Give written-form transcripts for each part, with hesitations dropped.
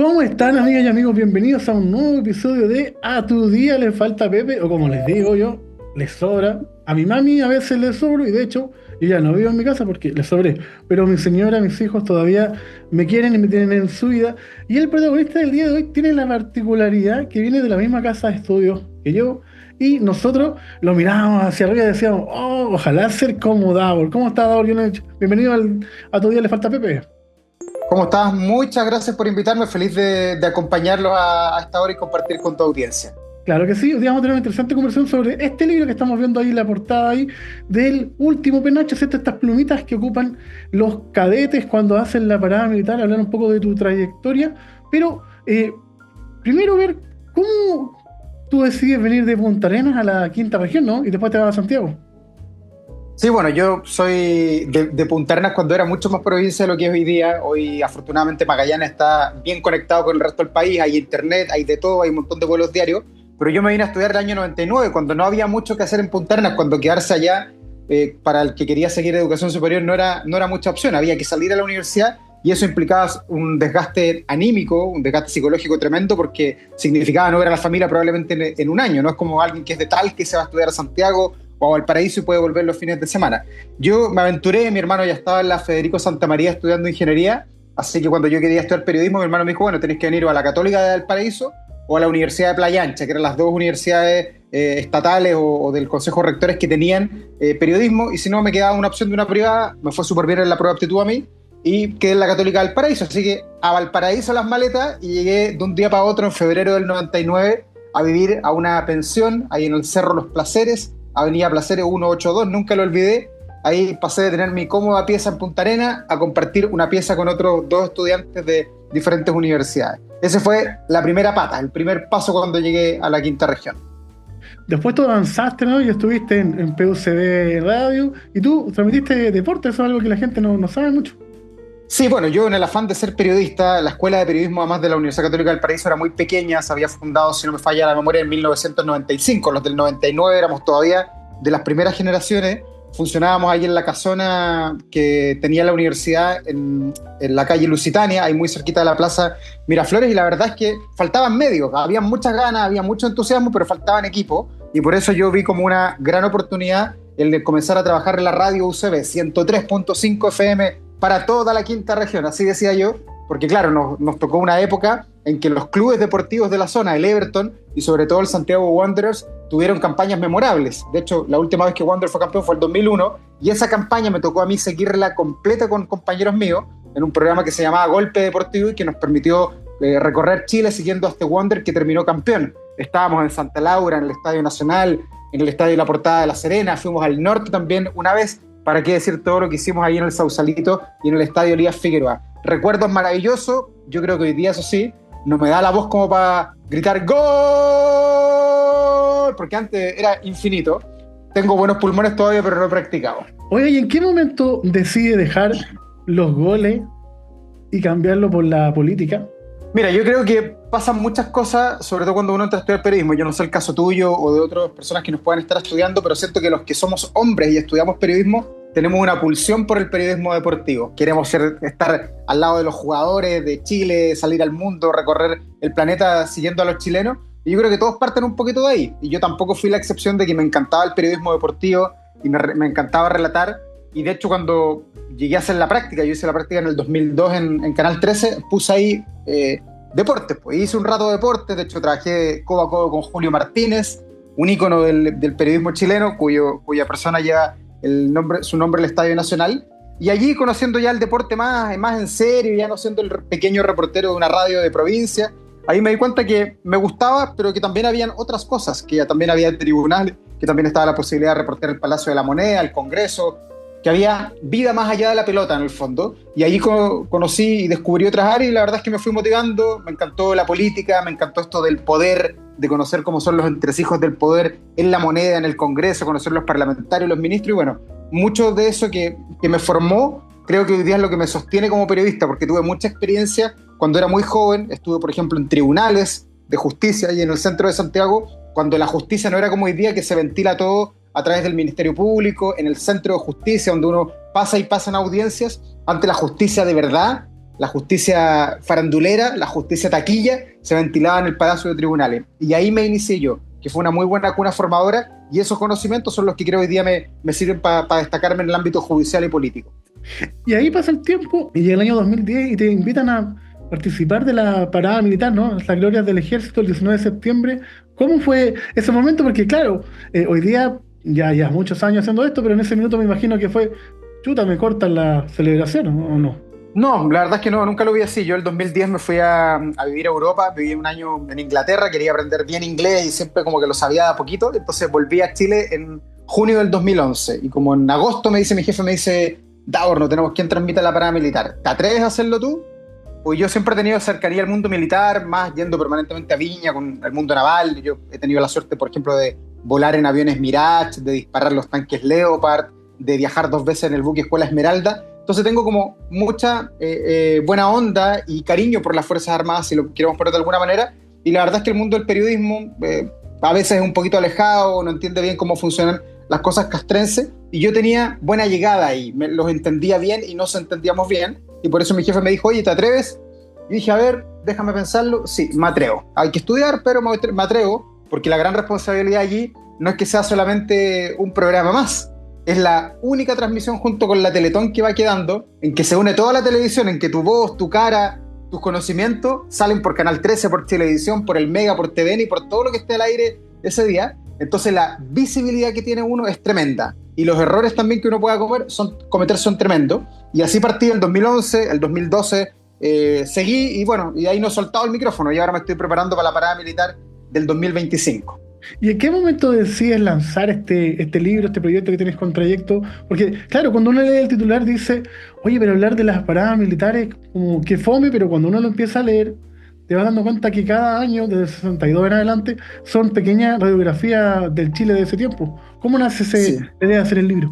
¿Cómo están, amigas y amigos? Bienvenidos a un nuevo episodio de A tu día le falta Pepe, o como les digo yo, les sobra. A mi mami a veces le sobro y de hecho yo ya no vivo en mi casa porque le sobré, pero mi señora, mis hijos todavía me quieren y me tienen en su vida. Y el protagonista del día de hoy tiene la particularidad que viene de la misma casa de estudios que yo y nosotros lo mirábamos hacia arriba y decíamos, oh, ojalá ser como Davor. ¿Cómo está Davor? Bienvenido A tu día le falta Pepe. ¿Cómo estás? Muchas gracias por invitarme. Feliz de acompañarlos a esta hora y compartir con tu audiencia. Claro que sí, hoy día vamos a tener una interesante conversación sobre este libro que estamos viendo ahí, la portada ahí, del último penacho, ¿cierto? Estas plumitas que ocupan los cadetes cuando hacen la parada militar, hablar un poco de tu trayectoria, pero primero ver cómo tú decides venir de Punta Arenas a la quinta región, ¿no? Y después te vas a Santiago. Sí, bueno, yo soy de Punta Arenas cuando era mucho más provincia de lo que es hoy día. Hoy, afortunadamente, Magallanes está bien conectado con el resto del país. Hay internet, hay de todo, hay un montón de vuelos diarios. Pero yo me vine a estudiar el año 99, cuando no había mucho que hacer en Punta Arenas, cuando quedarse allá, para el que quería seguir educación superior, no era mucha opción. Había que salir a la universidad y eso implicaba un desgaste anímico, un desgaste psicológico tremendo, porque significaba no ver a la familia probablemente en un año. No es como alguien que es de tal que se va a estudiar a Santiago o al Paraíso y puede volver los fines de semana. Yo me aventuré, mi hermano ya estaba en la Federico Santa María estudiando ingeniería, así que cuando yo quería estudiar periodismo, mi hermano me dijo, bueno, tenés que venir o a la Católica del Paraíso o a la Universidad de Playa Ancha, que eran las dos universidades estatales o del Consejo de Rectores que tenían periodismo, y si no me quedaba una opción de una privada, me fue súper bien en la prueba de aptitud a mí, y quedé en la Católica del Paraíso, así que a Valparaíso las maletas y llegué de un día para otro en febrero del 99 a vivir a una pensión ahí en el Cerro Los Placeres, Avenida Placeres 182, nunca lo olvidé. Ahí pasé de tener mi cómoda pieza en Punta Arenas a compartir una pieza con otros dos estudiantes de diferentes universidades. Ese fue la primera pata, el primer paso cuando llegué a la quinta región. Después tú avanzaste, ¿no? Y estuviste en PUCB Radio y tú transmitiste deporte, eso es algo que la gente no sabe mucho. Sí, bueno, yo en el afán de ser periodista, la escuela de periodismo, además de la Universidad Católica del Paraíso, era muy pequeña, se había fundado, si no me falla la memoria, en 1995. Los del 99 éramos todavía de las primeras generaciones. Funcionábamos ahí en la casona que tenía la universidad en la calle Lusitania, ahí muy cerquita de la plaza Miraflores, y la verdad es que faltaban medios, había muchas ganas, había mucho entusiasmo, pero faltaban equipos, y por eso yo vi como una gran oportunidad el de comenzar a trabajar en la radio UCB 103.5 FM para toda la quinta región, así decía yo, porque claro, nos tocó una época en que los clubes deportivos de la zona, el Everton y sobre todo el Santiago Wanderers, tuvieron campañas memorables. De hecho, la última vez que Wanderers fue campeón fue el 2001, y esa campaña me tocó a mí seguirla completa con compañeros míos en un programa que se llamaba Golpe Deportivo y que nos permitió recorrer Chile siguiendo a este Wander que terminó campeón. Estábamos en Santa Laura, en el Estadio Nacional, en el Estadio La Portada de La Serena, fuimos al norte también una vez. ¿Para qué decir todo lo que hicimos ahí en el Sausalito y en el Estadio Elías Figueroa? Recuerdos maravillosos. Yo creo que hoy día, eso sí, no me da la voz como para gritar ¡Gol! Porque antes era infinito. Tengo buenos pulmones todavía, pero no he practicado. Oye, ¿y en qué momento decide dejar los goles y cambiarlo por la política? Mira, yo creo que pasan muchas cosas, sobre todo cuando uno entra a estudiar periodismo. Yo no sé el caso tuyo o de otras personas que nos puedan estar estudiando, pero siento que los que somos hombres y estudiamos periodismo tenemos una pulsión por el periodismo deportivo. Queremos estar al lado de los jugadores de Chile, salir al mundo, recorrer el planeta siguiendo a los chilenos. Y yo creo que todos parten un poquito de ahí. Y yo tampoco fui la excepción de que me encantaba el periodismo deportivo y me encantaba relatar. Y de hecho, cuando llegué a hacer la práctica, yo hice la práctica en el 2002 en Canal 13, puse ahí deportes, pues hice un rato de deportes. De hecho, trabajé codo a codo con Julio Martínez, un ícono del periodismo chileno, cuya persona lleva su nombre al Estadio Nacional. Y allí, conociendo ya el deporte más en serio, ya no siendo el pequeño reportero de una radio de provincia, ahí me di cuenta que me gustaba, pero que también habían otras cosas, que ya también había tribunales, que también estaba la posibilidad de reportear el Palacio de la Moneda, el Congreso, que había vida más allá de la pelota en el fondo, y ahí conocí y descubrí otras áreas, y la verdad es que me fui motivando. Me encantó la política, me encantó esto del poder, de conocer cómo son los entresijos del poder en la moneda, en el Congreso, conocer los parlamentarios, los ministros, y bueno, mucho de eso que me formó, creo que hoy día es lo que me sostiene como periodista, porque tuve mucha experiencia cuando era muy joven. Estuve, por ejemplo, en tribunales de justicia y en el centro de Santiago, cuando la justicia no era como hoy día, que se ventila todo a través del Ministerio Público, en el centro de justicia, donde uno pasa y pasa en audiencias. Ante la justicia de verdad, la justicia farandulera, la justicia taquilla, se ventilaba en el Palacio de Tribunales. Y ahí me inicié yo, que fue una muy buena cuna formadora, y esos conocimientos son los que creo hoy día me sirven para destacarme en el ámbito judicial y político. Y ahí pasa el tiempo, y llega el año 2010 y te invitan a participar de la parada militar, ¿no? Las glorias del ejército el 19 de septiembre. ¿Cómo fue ese momento? Porque claro, hoy día ya muchos años haciendo esto, pero en ese minuto me imagino que fue, chuta, me cortan la celebración, ¿o no? No, la verdad es que no, nunca lo vi así. Yo el 2010 me fui a vivir a Europa, viví un año en Inglaterra, quería aprender bien inglés y siempre como que lo sabía de a poquito, entonces volví a Chile en junio del 2011 y como en agosto me dice mi jefe, me dice, Davor, no tenemos quien transmita la parada militar, ¿te atreves a hacerlo tú? Pues yo siempre he tenido cercanía al mundo militar, más yendo permanentemente a Viña con el mundo naval. Yo he tenido la suerte, por ejemplo, de volar en aviones Mirage, de disparar los tanques Leopard, de viajar 2 veces en el buque Escuela Esmeralda. Entonces tengo como mucha buena onda y cariño por las Fuerzas Armadas, si lo queremos poner de alguna manera. Y la verdad es que el mundo del periodismo a veces es un poquito alejado, no entiende bien cómo funcionan las cosas castrenses. Y yo tenía buena llegada ahí, los entendía bien y nos entendíamos bien. Y por eso mi jefe me dijo, oye, ¿te atreves? Y dije, a ver, déjame pensarlo. Sí, me atrevo. Hay que estudiar, pero me atrevo, porque la gran responsabilidad allí no es que sea solamente un programa más. Es la única transmisión junto con la Teletón que va quedando, en que se une toda la televisión, en que tu voz, tu cara, tus conocimientos salen por Canal 13, por Chilevisión, por el Mega, por TVN y por todo lo que esté al aire ese día. Entonces la visibilidad que tiene uno es tremenda. Y los errores también que uno pueda cometer son tremendos. Y así partí el 2011, el 2012, seguí y bueno, y ahí no he soltado el micrófono y ahora me estoy preparando para la parada militar del 2025. ¿Y en qué momento decides lanzar este libro, este proyecto que tienes con Trayecto? Porque, claro, cuando uno lee el titular dice, oye, pero hablar de las paradas militares como que fome, pero cuando uno lo empieza a leer, te vas dando cuenta que cada año, desde el 62 en adelante, son pequeñas radiografías del Chile de ese tiempo. ¿Cómo nace Sí. la idea de hacer el libro?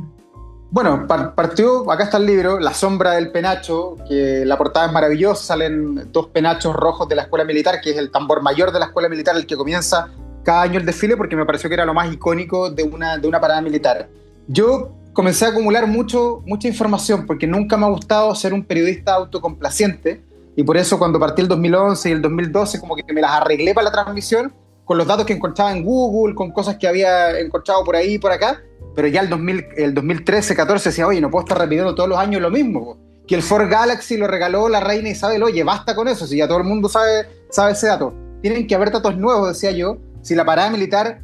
Bueno, partió, acá está el libro, La sombra del penacho, que la portada es maravillosa, salen 2 penachos rojos de la escuela militar, que es el tambor mayor de la escuela militar, el que comienza cada año el desfile, porque me pareció que era lo más icónico de una parada militar. Yo comencé a acumular mucha información, porque nunca me ha gustado ser un periodista autocomplaciente, y por eso cuando partí el 2011 y el 2012, como que me las arreglé para la transmisión, con los datos que encontraba en Google, con cosas que había encontrado por ahí y por acá, pero ya el 2013, 14 decía, oye, no puedo estar repitiendo todos los años lo mismo, que el Ford Galaxy lo regaló la reina Isabel, oye, basta con eso, si ya todo el mundo sabe ese dato. Tienen que haber datos nuevos, decía yo. Si la parada militar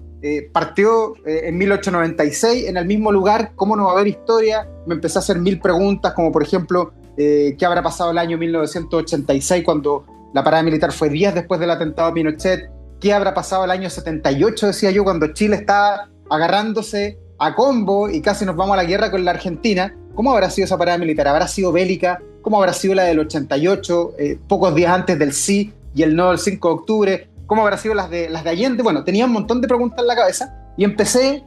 partió en 1896 en el mismo lugar, ¿cómo no va a haber historia? Me empecé a hacer 1000 preguntas, como por ejemplo, ¿qué habrá pasado el año 1986 cuando la parada militar fue días después del atentado a Pinochet? ¿Qué habrá pasado el año 78, decía yo, cuando Chile estaba agarrándose a combo y casi nos vamos a la guerra con la Argentina? ¿Cómo habrá sido esa parada militar? ¿Habrá sido bélica? ¿Cómo habrá sido la del 88, pocos días antes del sí y el no del 5 de octubre? ¿Cómo habrá sido las de Allende? Bueno, tenía un montón de preguntas en la cabeza y empecé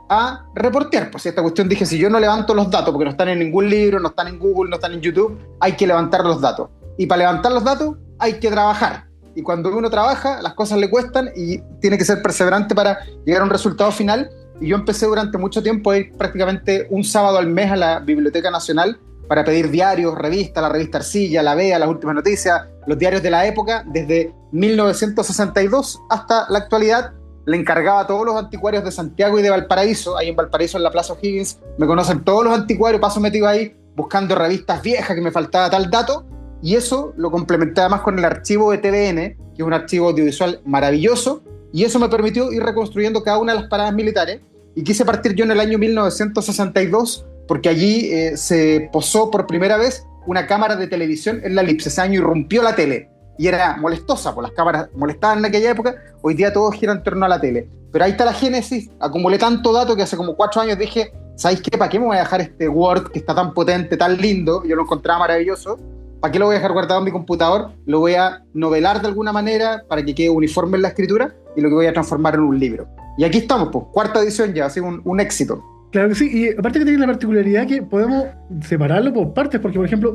a reportear. Pues esta cuestión dije, si yo no levanto los datos, porque no están en ningún libro, no están en Google, no están en YouTube, hay que levantar los datos. Y para levantar los datos hay que trabajar. Y cuando uno trabaja, las cosas le cuestan y tiene que ser perseverante para llegar a un resultado final. Y yo empecé durante mucho tiempo a ir prácticamente un sábado al mes a la Biblioteca Nacional para pedir diarios, revistas, la revista Arcilla, la Bea, las últimas noticias, los diarios de la época, desde 1962 hasta la actualidad. Le encargaba a todos los anticuarios de Santiago y de Valparaíso, ahí en Valparaíso, en la Plaza O'Higgins, me conocen todos los anticuarios, paso metido ahí buscando revistas viejas que me faltaba tal dato, y eso lo complementé además con el archivo de TVN, que es un archivo audiovisual maravilloso, y eso me permitió ir reconstruyendo cada una de las paradas militares, y quise partir yo en el año 1962, porque allí se posó por primera vez una cámara de televisión en la elipse. Ese año irrumpió la tele, y era molestosa, pues las cámaras molestaban en aquella época, hoy día todo gira en torno a la tele. Pero ahí está la génesis, acumulé tanto dato que hace como 4 años dije, ¿sabéis qué? ¿Para qué me voy a dejar este Word que está tan potente, tan lindo? Yo lo encontraba maravilloso. ¿Para qué lo voy a dejar guardado en mi computador? Lo voy a novelar de alguna manera para que quede uniforme en la escritura y lo que voy a transformar en un libro. Y aquí estamos, pues, 4ª edición ya, ha sido un éxito. Claro que sí, y aparte que tiene la particularidad que podemos separarlo por partes, porque por ejemplo,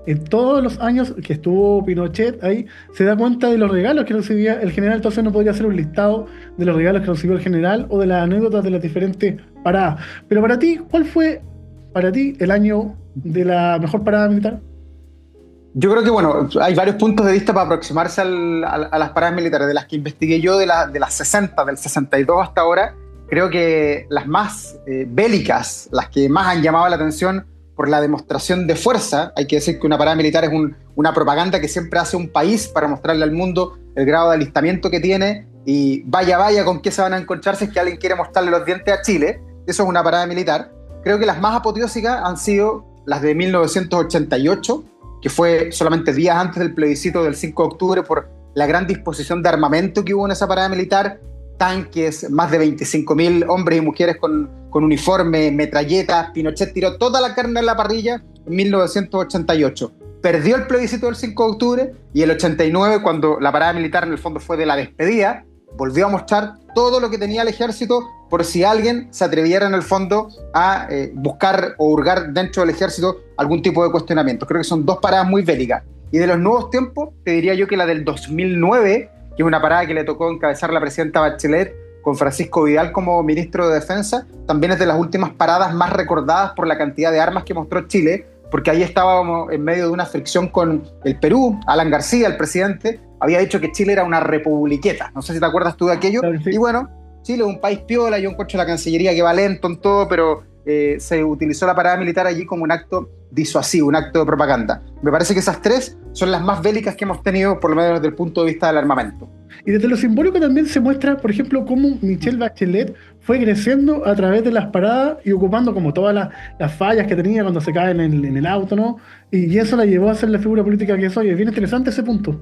en todos los años que estuvo Pinochet ahí, se da cuenta de los regalos que recibía el general, entonces no podría hacer un listado de los regalos que recibió el general o de las anécdotas de las diferentes paradas. Pero para ti, ¿cuál fue para ti el año de la mejor parada militar? Yo creo que, bueno, hay varios puntos de vista para aproximarse a las paradas militares. De las que investigué yo, de las 60, del 62 hasta ahora, creo que las más bélicas, las que más han llamado la atención por la demostración de fuerza. Hay que decir que una parada militar es una propaganda que siempre hace un país para mostrarle al mundo el grado de alistamiento que tiene, y vaya con qué se van a encontrar si es que alguien quiere mostrarle los dientes a Chile. Eso es una parada militar. Creo que las más apoteósicas han sido las de 1988, que fue solamente días antes del plebiscito del 5 de octubre, por la gran disposición de armamento que hubo en esa parada militar: tanques, más de 25.000 hombres y mujeres con uniforme, metralletas. Pinochet tiró toda la carne en la parrilla en 1988. Perdió el plebiscito del 5 de octubre, y el 89, cuando la parada militar en el fondo fue de la despedida, volvió a mostrar todo lo que tenía el ejército, por si alguien se atreviera en el fondo a buscar o hurgar dentro del ejército algún tipo de cuestionamiento. Creo que son dos paradas muy bélicas. Y de los nuevos tiempos, te diría yo que la del 2009, que es una parada que le tocó encabezar la presidenta Bachelet con Francisco Vidal como ministro de Defensa, también es de las últimas paradas más recordadas por la cantidad de armas que mostró Chile, porque ahí estábamos en medio de una fricción con el Perú. Alan García, el presidente, había dicho que Chile era una republiqueta. No sé si te acuerdas tú de aquello. Claro, sí. Y bueno, Chile es un país piola. Yo encuentro la Cancillería que va lento en todo, pero se utilizó la parada militar allí como un acto disuasivo, un acto de propaganda. Me parece que esas tres son las más bélicas que hemos tenido, por lo menos desde el punto de vista del armamento. Y desde lo simbólico también se muestra, por ejemplo, cómo Michelle Bachelet fue creciendo a través de las paradas y ocupando como todas las fallas que tenía cuando se cae en el auto, ¿no? Y eso la llevó a ser la figura política que es hoy. Es bien interesante ese punto.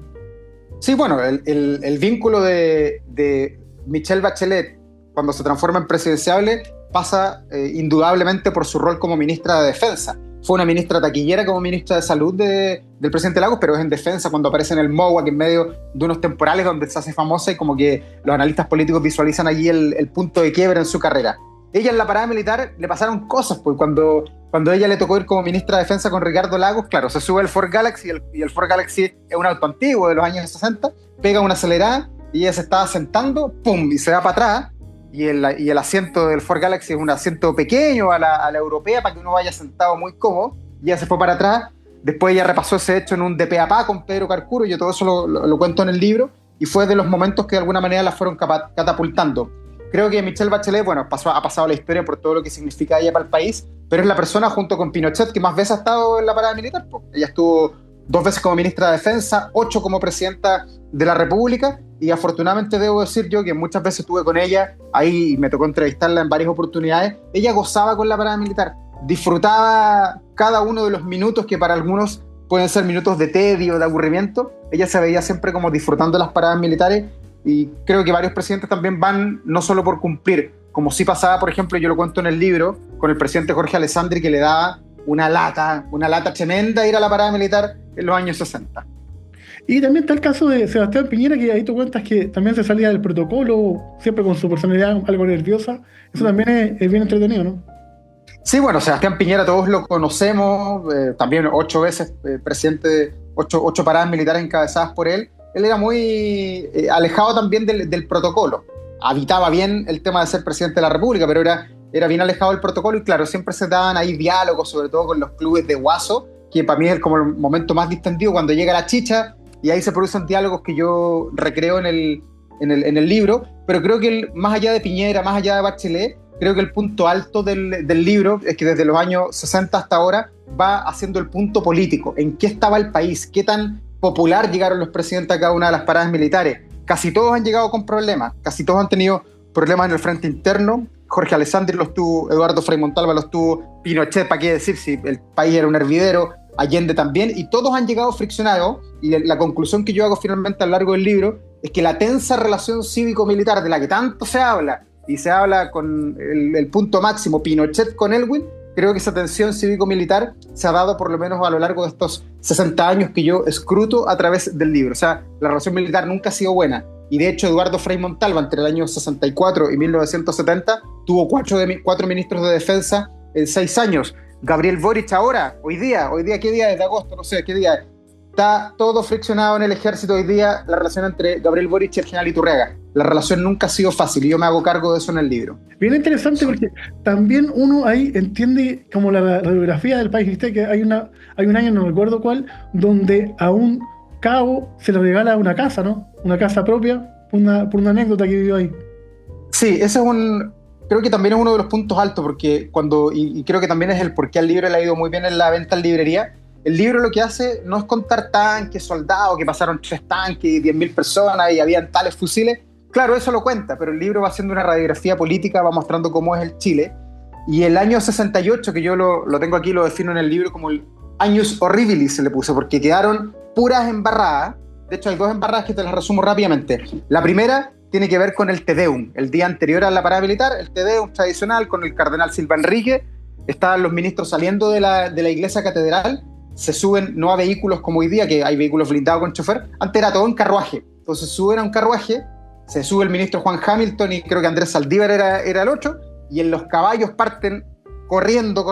Sí, bueno, el vínculo de Michelle Bachelet cuando se transforma en presidenciable pasa indudablemente por su rol como ministra de Defensa. Fue una ministra taquillera como ministra de Salud del presidente Lagos, pero es en defensa cuando aparece en el MOA, en medio de unos temporales donde se hace famosa, y como que los analistas políticos visualizan allí el punto de quiebre en su carrera. Ella en la parada militar le pasaron cosas, pues cuando ella le tocó ir como ministra de Defensa con Ricardo Lagos, claro, se sube el Ford Galaxy, y el Ford Galaxy es un auto antiguo de los años 60, pega una acelerada y ella se estaba sentando, ¡pum!, y se va para atrás. Y el asiento del Ford Galaxy es un asiento pequeño a la europea, para que uno vaya sentado muy cómodo. Y ella se fue para atrás. Después ella repasó ese hecho en un de pe a pa con Pedro Carcuro. Yo todo eso lo cuento en el libro, y fue de los momentos que de alguna manera la fueron catapultando. Creo que Michelle Bachelet, bueno, ha pasado a la historia por todo lo que significa ella para el país, pero es la persona, junto con Pinochet, que más veces ha estado en la parada militar. Ella estuvo 2 veces como ministra de Defensa, 8 como presidenta de la República, y afortunadamente debo decir yo que muchas veces estuve con ella, ahí me tocó entrevistarla en varias oportunidades. Ella gozaba con la parada militar, disfrutaba cada uno de los minutos que para algunos pueden ser minutos de tedio, de aburrimiento. Ella se veía siempre como disfrutando las paradas militares, y creo que varios presidentes también van no solo por cumplir, como sí pasaba, por ejemplo, yo lo cuento en el libro, con el presidente Jorge Alessandri, que le daba una lata tremenda ir a la parada militar en los años 60. Y también está el caso de Sebastián Piñera, que ahí tú cuentas que también se salía del protocolo, siempre con su personalidad algo nerviosa. Eso también es bien entretenido, ¿no? Sí, bueno, Sebastián Piñera todos lo conocemos, también 8 veces presidente, 8 paradas militares encabezadas por él. Él era muy alejado también del protocolo. Habitaba bien el tema de ser presidente de la República, pero era bien alejado del protocolo, y claro, siempre se daban ahí diálogos, sobre todo con los clubes de Guaso, que para mí es como el momento más distendido, cuando llega la chicha, y ahí se producen diálogos que yo recreo en el libro. Pero creo que más allá de Piñera, más allá de Bachelet, creo que el punto alto del libro es que desde los años 60 hasta ahora va haciendo el punto político, en qué estaba el país, qué tan popular llegaron los presidentes a cada una de las paradas militares. Casi todos han llegado con problemas, casi todos han tenido problemas en el frente interno. Jorge Alessandri los tuvo, Eduardo Frei Montalva los tuvo, Pinochet, ¿para qué decir si el país era un hervidero? Allende también, y todos han llegado friccionados. Y la conclusión que yo hago finalmente a lo largo del libro es que la tensa relación cívico-militar de la que tanto se habla, y se habla con el punto máximo Pinochet con Elwin, creo que esa tensión cívico-militar se ha dado por lo menos a lo largo de estos 60 años que yo escruto a través del libro. O sea, la relación militar nunca ha sido buena, y de hecho Eduardo Frei Montalva entre el año 64 y 1970 tuvo 4 ministros de defensa en 6 años. Gabriel Boric ahora, hoy día, ¿qué día es de agosto? No sé, ¿qué día es? Está todo friccionado en el ejército hoy día, la relación entre Gabriel Boric y el general Iturriaga. La relación nunca ha sido fácil y yo me hago cargo de eso en el libro. Bien interesante porque también uno ahí entiende como la radiografía del país. Viste que hay un año, no recuerdo cuál, donde a un cabo se le regala una casa, ¿no? Una casa propia, por una anécdota que vivió ahí. Sí, creo que también es uno de los puntos altos, porque y creo que también es el por qué al libro le ha ido muy bien en la venta en librería. El libro lo que hace no es contar tanques, soldados, que pasaron 3 tanques y 10.000 personas y habían tales fusiles. Claro, eso lo cuenta, pero el libro va haciendo una radiografía política, va mostrando cómo es el Chile. Y el año 68, que yo lo tengo aquí, lo defino en el libro como el Años Horribilis, se le puso, porque quedaron puras embarradas. De hecho, hay 2 embarradas que te las resumo rápidamente. La primera tiene que ver con el Te Deum. El día anterior a la parada militar, el Te Deum tradicional con el cardenal Silva Enrique. Estaban los ministros saliendo de la iglesia catedral. Se suben no a vehículos como hoy día, que hay vehículos blindados con chofer. Antes era todo en carruaje. Entonces suben a un carruaje, se sube el ministro Juan Hamilton y creo que Andrés Saldívar era el 8, y en los caballos parten corriendo,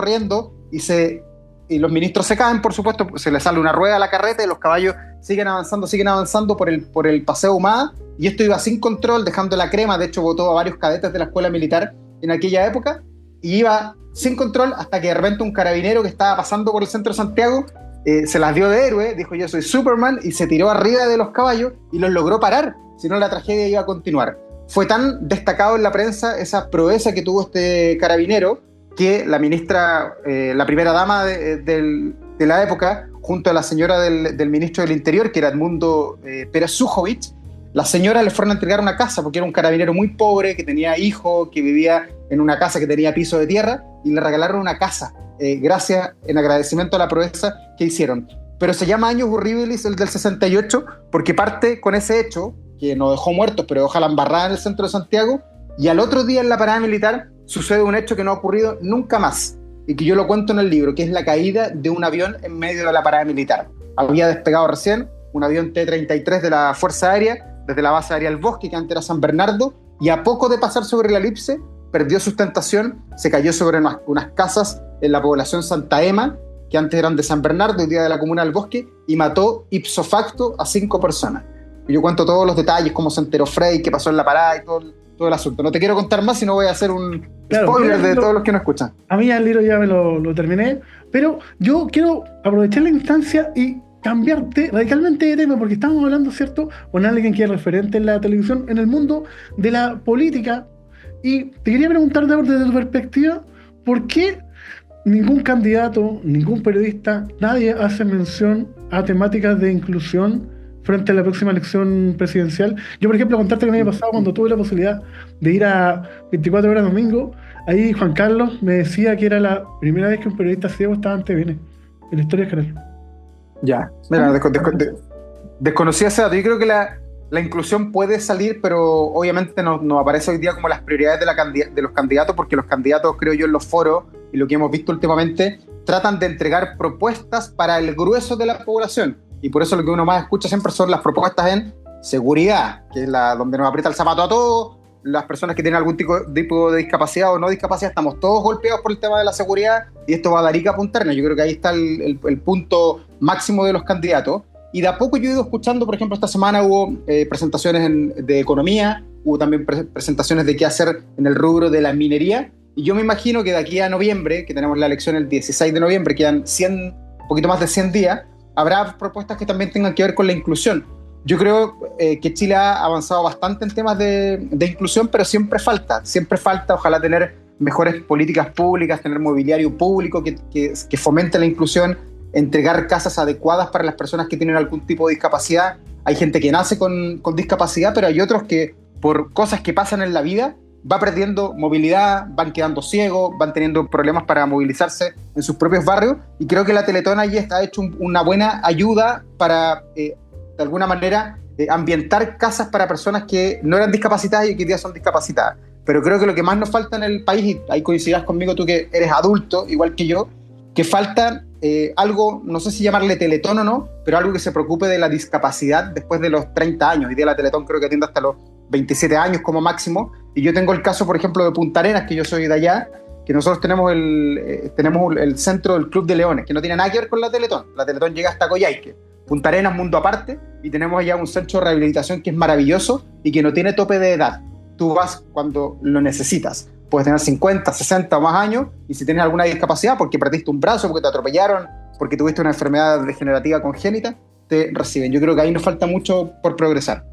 y los ministros se caen, por supuesto, se les sale una rueda a la carreta y los caballos siguen avanzando por el Paseo Humada, y esto iba sin control, dejando la crema. De hecho, votó a varios cadetes de la escuela militar en aquella época, y iba sin control hasta que de repente un carabinero que estaba pasando por el centro de Santiago se las dio de héroe, dijo yo soy Superman, y se tiró arriba de los caballos y los logró parar, si no la tragedia iba a continuar. Fue tan destacado en la prensa esa proeza que tuvo este carabinero, que la ministra, la primera dama de la época, junto a la señora del ministro del Interior, que era Edmundo Pérez Sujovic, las señoras le fueron a entregar una casa, porque era un carabinero muy pobre, que tenía hijos, que vivía en una casa que tenía piso de tierra, y le regalaron una casa, gracias, en agradecimiento a la proeza que hicieron. Pero se llama Años Horribilis, el del 68, porque parte con ese hecho, que nos dejó muertos, pero dejó la embarrada en el centro de Santiago, y al otro día en la parada militar sucede un hecho que no ha ocurrido nunca más, y que yo lo cuento en el libro, que es la caída de un avión en medio de la parada militar. Había despegado recién un avión T-33 de la Fuerza Aérea, desde la base aérea El Bosque, que antes era San Bernardo, y a poco de pasar sobre la elipse, perdió sustentación, se cayó sobre unas casas en la población Santa Ema, que antes eran de San Bernardo, hoy día de la comuna del Bosque, y mató ipso facto a 5 personas. Y yo cuento todos los detalles, cómo se enteró Frey, qué pasó en la parada y todo el asunto. No te quiero contar más, sino voy a hacer un spoiler de todos los que no escuchan. A mí el libro ya me lo terminé, pero yo quiero aprovechar la instancia y cambiarte radicalmente de tema, porque estamos hablando, ¿cierto?, con alguien que es referente en la televisión, en el mundo de la política, y te quería preguntar, desde tu perspectiva, ¿por qué ningún candidato, ningún periodista, nadie hace mención a temáticas de inclusión frente a la próxima elección presidencial? Yo, por ejemplo, contarte que el año pasado, cuando tuve la posibilidad de ir a 24 horas domingo, ahí Juan Carlos me decía que era la primera vez que un periodista ciego estaba en TVN, en la historia del canal. Ya, mira, desconocía ese dato. Yo creo que la inclusión puede salir, pero obviamente no aparece hoy día como las prioridades de los candidatos, porque los candidatos, creo yo, en los foros y lo que hemos visto últimamente, tratan de entregar propuestas para el grueso de la población, y por eso lo que uno más escucha siempre son las propuestas en seguridad, que es donde nos aprieta el zapato a todos. Las personas que tienen algún tipo de discapacidad o no discapacidad, estamos todos golpeados por el tema de la seguridad, y esto va a dar a Punta Arenas. Yo creo que ahí está el punto máximo de los candidatos. Y de a poco yo he ido escuchando, por ejemplo, esta semana hubo presentaciones de economía, hubo también presentaciones de qué hacer en el rubro de la minería, y yo me imagino que de aquí a noviembre, que tenemos la elección el 16 de noviembre, quedan un poquito más de 100 días, habrá propuestas que también tengan que ver con la inclusión. Yo creo que Chile ha avanzado bastante en temas de inclusión, pero siempre falta, ojalá tener mejores políticas públicas, tener mobiliario público que fomente la inclusión, entregar casas adecuadas para las personas que tienen algún tipo de discapacidad. Hay gente que nace con discapacidad, pero hay otros que por cosas que pasan en la vida va perdiendo movilidad, van quedando ciegos, van teniendo problemas para movilizarse en sus propios barrios, y creo que la Teletón allí ha hecho una buena ayuda para, de alguna manera, ambientar casas para personas que no eran discapacitadas y que hoy día son discapacitadas. Pero creo que lo que más nos falta en el país, y ahí coincidirás conmigo tú que eres adulto, igual que yo, que falta algo, no sé si llamarle Teletón o no, pero algo que se preocupe de la discapacidad después de los 30 años. Hoy día la Teletón creo que atiende hasta los 27 años como máximo, y yo tengo el caso, por ejemplo, de Punta Arenas, que yo soy de allá, que nosotros tenemos el centro del Club de Leones, que no tiene nada que ver con la Teletón. La Teletón llega hasta Coyhaique, Punta Arenas, mundo aparte, y tenemos allá un centro de rehabilitación que es maravilloso y que no tiene tope de edad. Tú vas cuando lo necesitas. Puedes tener 50, 60 o más años, y si tienes alguna discapacidad, porque perdiste un brazo, porque te atropellaron, porque tuviste una enfermedad degenerativa congénita, te reciben. Yo creo que ahí nos falta mucho por progresar.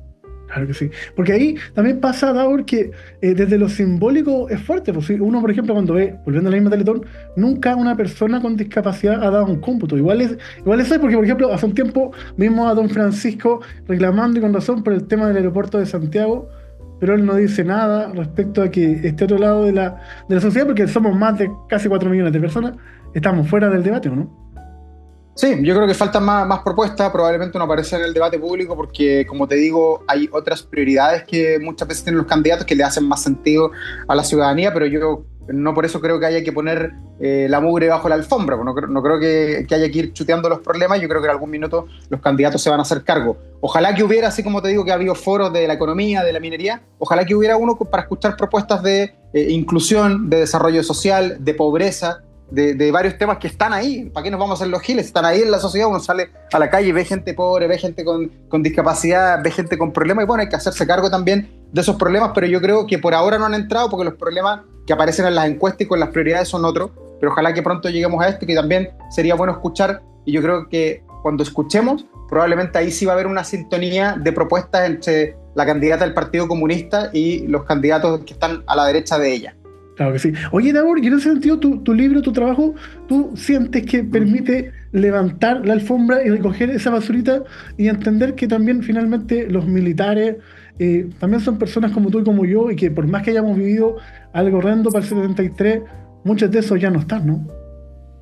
Claro que sí. Porque ahí también pasa, Davor, que desde lo simbólico es fuerte. Pues, si uno, por ejemplo, cuando ve, volviendo a la misma Teletón, nunca una persona con discapacidad ha dado un cómputo. Igual es porque, por ejemplo, hace un tiempo vimos a don Francisco reclamando y con razón por el tema del aeropuerto de Santiago, pero él no dice nada respecto a que este otro lado de la sociedad, porque somos más de casi 4 millones de personas, estamos fuera del debate, ¿o no? Sí, yo creo que faltan más propuestas, probablemente no aparecen en el debate público porque, como te digo, hay otras prioridades que muchas veces tienen los candidatos que le hacen más sentido a la ciudadanía, pero yo no por eso creo que haya que poner la mugre bajo la alfombra. No creo que haya que ir chuteando los problemas. Yo creo que en algún minuto los candidatos se van a hacer cargo. Ojalá que hubiera, así como te digo que ha habido foros de la economía, de la minería, ojalá que hubiera uno para escuchar propuestas de inclusión, de desarrollo social, de pobreza, de varios temas que están ahí. ¿Para qué nos vamos a hacer los giles? Están ahí en la sociedad. Uno sale a la calle y ve gente pobre, ve gente con discapacidad, ve gente con problemas, y bueno, hay que hacerse cargo también de esos problemas, pero yo creo que por ahora no han entrado porque los problemas que aparecen en las encuestas y con las prioridades son otros, pero ojalá que pronto lleguemos a este, que también sería bueno escuchar, y yo creo que cuando escuchemos, probablemente ahí sí va a haber una sintonía de propuestas entre la candidata del Partido Comunista y los candidatos que están a la derecha de ella. Claro que sí. Oye, Davor, y en ese sentido, tu libro, tu trabajo, ¿tú sientes que permite levantar la alfombra y recoger esa basurita y entender que también finalmente los militares también son personas como tú y como yo, y que por más que hayamos vivido algo horrendo para el 73, muchos de esos ya no están, ¿no?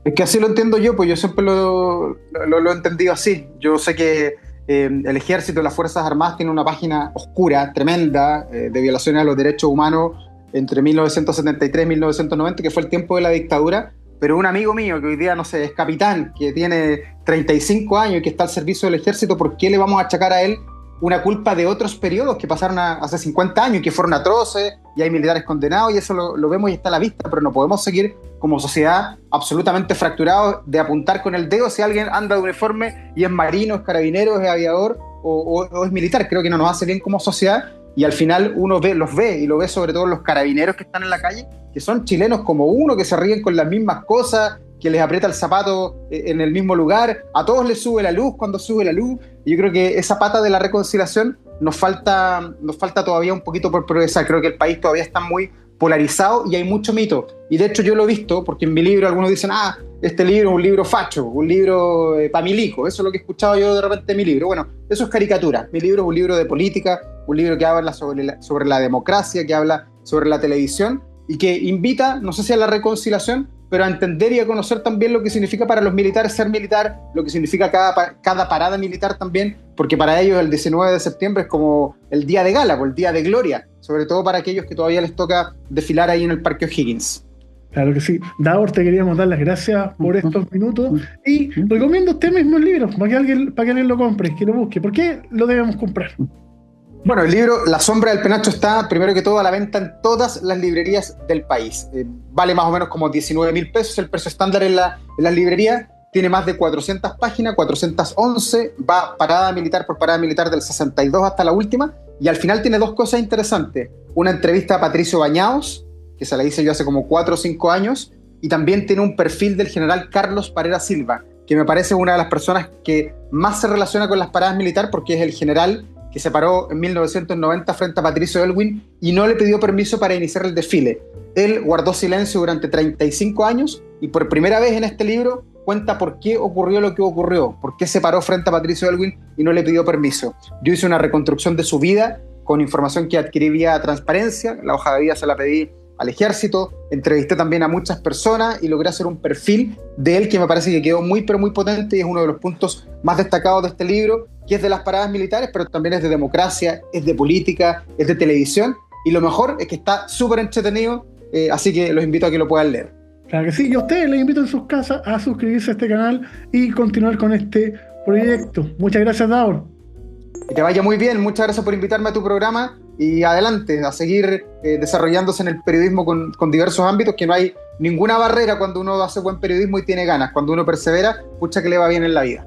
Es que así lo entiendo yo, pues yo siempre lo he entendido así. Yo sé que el ejército y las Fuerzas Armadas tienen una página oscura, tremenda, de violaciones a los derechos humanos entre 1973 y 1990, que fue el tiempo de la dictadura, pero un amigo mío que hoy día, no sé, es capitán, que tiene 35 años y que está al servicio del ejército, ¿por qué le vamos a achacar a él una culpa de otros periodos que pasaron hace 50 años y que fueron atroces, y hay militares condenados, y eso lo vemos y está a la vista, pero no podemos seguir como sociedad absolutamente fracturados de apuntar con el dedo si alguien anda de uniforme y es marino, es carabinero, es aviador o es militar? Creo que no nos hace bien como sociedad. Y al final uno los ve, y lo ve sobre todo los carabineros que están en la calle, que son chilenos como uno, que se ríen con las mismas cosas, que les aprieta el zapato en el mismo lugar, a todos les sube la luz cuando sube la luz, y yo creo que esa pata de la reconciliación nos falta todavía un poquito por progresar. Creo que el país todavía está muy polarizado y hay mucho mito, y de hecho yo lo he visto, porque en mi libro algunos dicen, este libro es un libro facho, un libro pamilico, eso es lo que he escuchado yo de repente en mi libro. Bueno, eso es caricatura. Mi libro es un libro de política, un libro que habla sobre la democracia, que habla sobre la televisión y que invita, no sé si a la reconciliación, pero a entender y a conocer también lo que significa para los militares ser militar, lo que significa cada parada militar también, porque para ellos el 19 de septiembre es como el día de gala, el día de gloria, sobre todo para aquellos que todavía les toca desfilar ahí en el Parque O'Higgins. Claro que sí. Davor, te queríamos dar las gracias por estos minutos y recomiendo usted mismo el libro para que alguien lo compre, que lo busque. ¿Por qué lo debemos comprar? Bueno, el libro La sombra del penacho está, primero que todo, a la venta en todas las librerías del país. Vale más o menos como 19.000 pesos el precio estándar en las librerías. Tiene más de 400 páginas, 411. Va parada militar por parada militar del 62 hasta la última. Y al final tiene dos cosas interesantes. Una entrevista a Patricio Bañados, que se la hice yo hace como 4 o 5 años. Y también tiene un perfil del general Carlos Parera Silva, que me parece una de las personas que más se relaciona con las paradas militares, porque es el general que se paró en 1990 frente a Patricio Aylwin y no le pidió permiso para iniciar el desfile. Él guardó silencio durante 35 años y por primera vez en este libro cuenta por qué ocurrió lo que ocurrió, por qué se paró frente a Patricio Aylwin y no le pidió permiso. Yo hice una reconstrucción de su vida con información que adquirí vía transparencia, la hoja de vida se la pedí al ejército, entrevisté también a muchas personas y logré hacer un perfil de él que me parece que quedó muy pero muy potente y es uno de los puntos más destacados de este libro, que es de las paradas militares, pero también es de democracia, es de política, es de televisión, y lo mejor es que está súper entretenido, así que los invito a que lo puedan leer. Claro que sí, y a ustedes les invito en sus casas a suscribirse a este canal y continuar con este proyecto. Muchas gracias, Davor. Que te vaya muy bien, muchas gracias por invitarme a tu programa y adelante, a seguir desarrollándose en el periodismo con diversos ámbitos, que no hay ninguna barrera cuando uno hace buen periodismo y tiene ganas. Cuando uno persevera, pucha que le va bien en la vida.